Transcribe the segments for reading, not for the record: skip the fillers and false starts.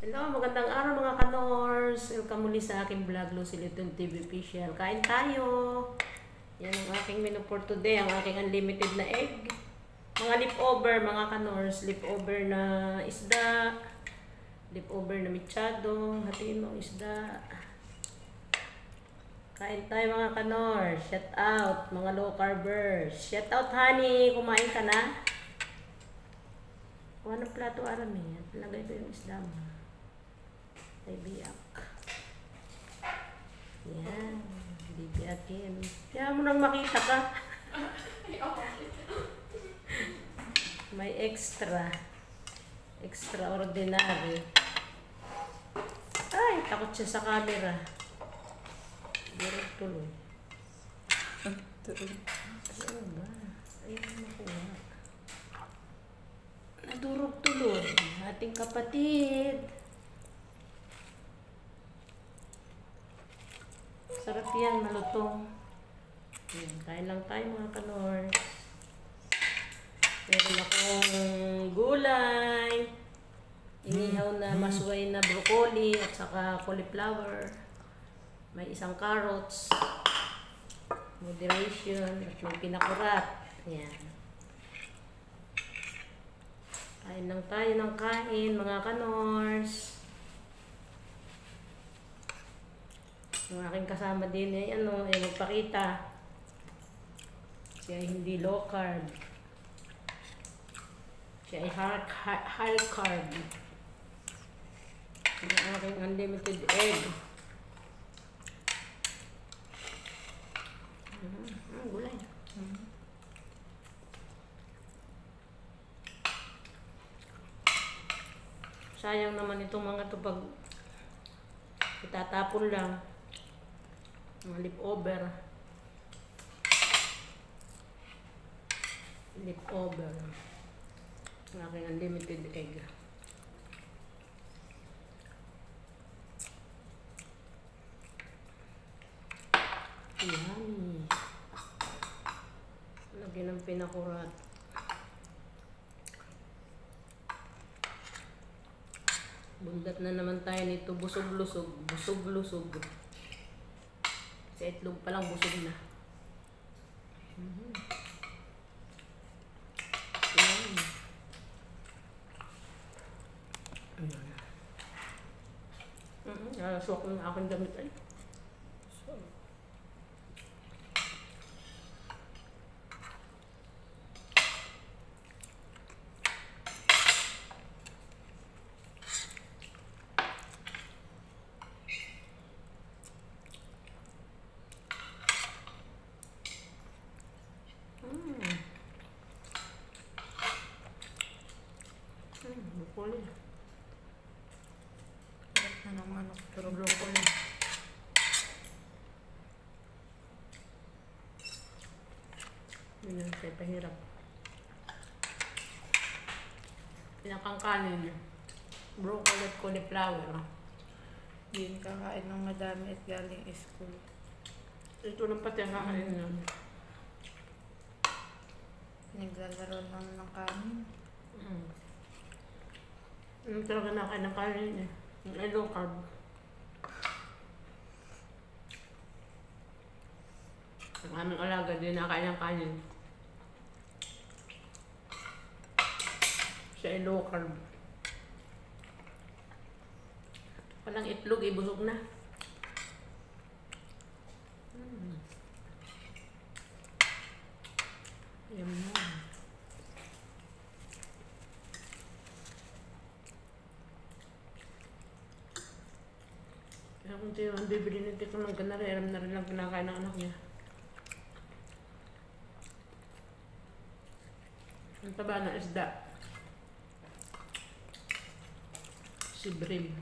Hello, magandang araw mga kanors. Welcome muli sa aking vlog, Lucy Litton TV Official. Kain tayo. Yan ang aking menu for today, ang aking unlimited na egg. Mga leftover mga kanors, leftover na isda, leftover na mechado, hatiin mo ang isda. Kain tayo mga kanors. Shout out mga low carbers. Shout out honey, kumain ka na? Kuha ng plato arami. Lagay ko yung isda mo. Ay biyak. Yan. Bibiyakin. Kaya mo nang makita ka. May extra. Extraordinary. Ay, takot siya sa camera. Durog tuloy. Ano ba? Ayun makuha. Nadurog tuloy. Ating kapatid. Sarap yan, malutong. Kain lang tayo mga kanors. Meron akong gulay. Inihaw na masway na broccoli at saka cauliflower. May isang carrots. Moderation. At may pinakurat. Ayan. Kain lang tayo ng kain mga kanors. Yung aking kasama din ay magpakita. Siya ay hindi low carb. Siya ay high carb. Yung aking unlimited egg. Gulay. Sayang naman itong mga ito pag itatapon lang. Mga leftover. Leftover. Ang aking unlimited egg. Yummy. Lagyan ng pinakurat. Bundat na naman tayo nito. Busog-lusog. Busog-lusog. Sa itlog pa lang busog na. Nalasok yung aking damit ay. Broccoli. Sarap na ng manok. Pero broccoli. Yun yung siya pahirap. Pinakang kanin. Broccoli at cauliflower. Yun kakain ng madami at galing school. Ito lang pati ang kakain nun. Naglalaro lang ng kanin. Yung talaga nakain ng kanin eh. Yung ay low carb. Ang aming alaga din nakain ng kanin. Siya ay low carb. Walang itlog, ibusog na. Ayan mo. Kaya kung tayo ang bibili ng tito ng ganari, alam na rin lang kinakain ng anak niya. Ang taba na isda. Si Brim.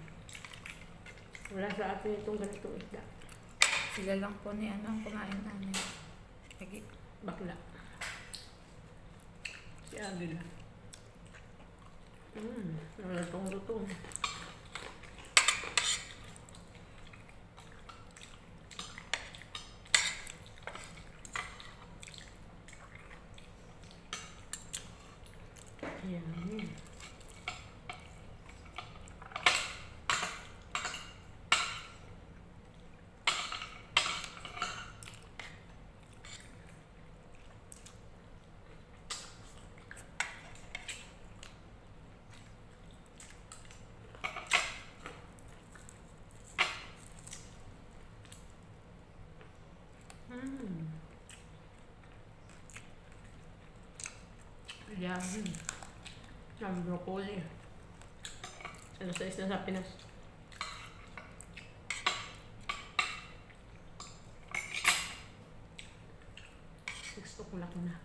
Wala sa atin itong ganitong isda. Sila lang po ni ang kumain namin. Lagi. Bakla. Si Agil. Nalatong-lutong. Yan. Ang broccoli. Ano size na sa Pinas? O'clock na.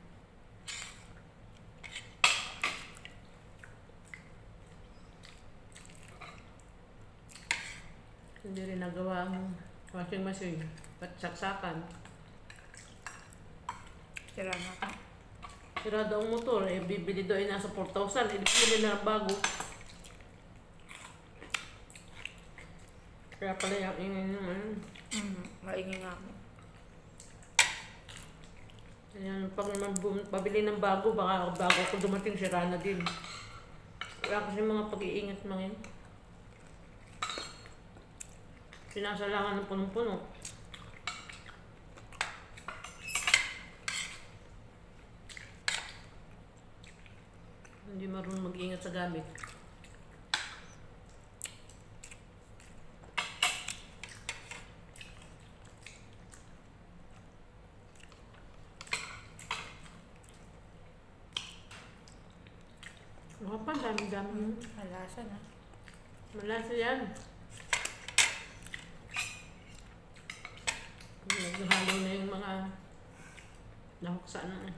Hindi rin nagawa ang washing machine. At saksakan. Sira na ka. Sira daw ang motor. Eh, bibili daw ay nasa 4,000. Eh, bibili na ng bago. Kaya pala yung ingay naman. Maingay nga ako. Ayan, pag pabili ng bago, baka bago ko dumating, sira na din. Kaya kasi mga pag-iingat mga yun. Sinasalangan ng punong-puno. Hindi marunong mag-iingat sa gamit. Mga pa, dami-dami yun. Malasa na. Malasa yan. Naghalo na yung mga nahuksa na.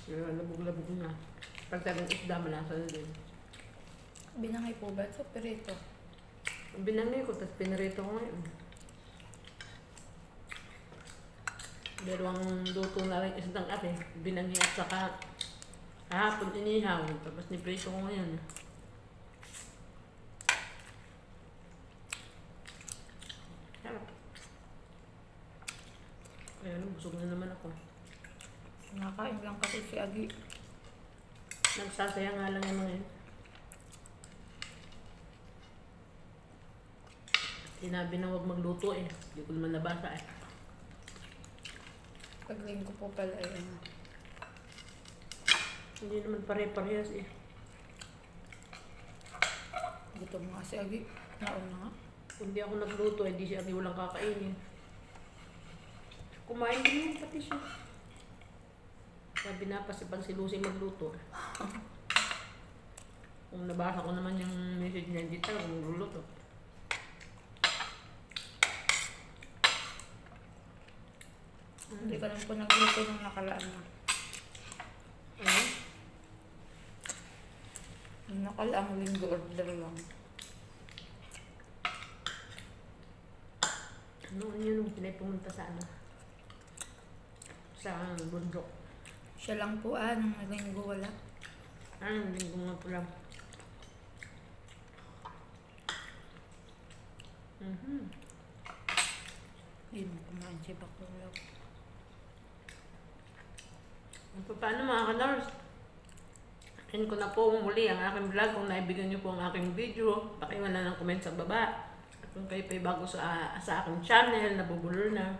Labog-labog na. Pag talagang isda, malasa na din. Binangay po ba ito? Perito. Binangay ko, tapos pinarito ko ngayon. Dalawang luto na rin isdang ate. Binangay at saka kahapon inihaw. Tapos nipreso ko ngayon. Sarap. Kaya busog na naman ako. Nakain lang kasi si Agi. Nagsasaya nga lang yung mga yun. Sinabi na huwag magluto eh. Hindi ko naman nabasa eh. Paglinggo po pala yun. Hindi naman pare-parehas eh. Gutom nga si Agi. Nauna nga. Kung di ako nagluto, hindi siya walang kakainin. Kumain din yung pati siya. Sabi na pa si Lucy magluto. Kung nabasa ko naman yung message niya, hindi talaga magluluto. Hindi ka lang po nagluto nung nakalaan na. Ano? Nung nakalaang linggo order lang. Noon yun nung pinay pumunta sa ano? Sa bundok. Siya lang po nung linggo wala. Ano, linggo nga pula. Hindi mo kumain si Bakulog. Paano mga ka-nurse? End ko na po muli ang aking vlog. Kung naibigan niyo po ang aking video, pakiwan na ng comment sa baba. At kung kayo pa'y bago sa aking channel, nabubulol na,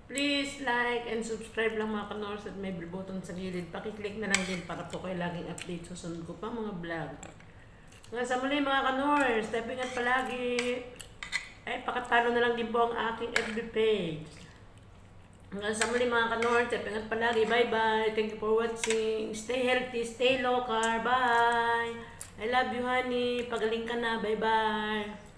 please like and subscribe lang mga ka-nurse at may bell button sa gilid. Pakiclick na lang din para po kayo laging update sa sunod ko pa mga vlog. Hanggang sa muli mga ka-nurse, type ingat palagi. Ay, pakatalo na lang din po ang aking FB page. Hanggang sa muli mga ka-North, ingat palagi. Bye-bye. Thank you for watching. Stay healthy, stay low carb. Bye. I love you, honey. Pagaling ka na. Bye-bye.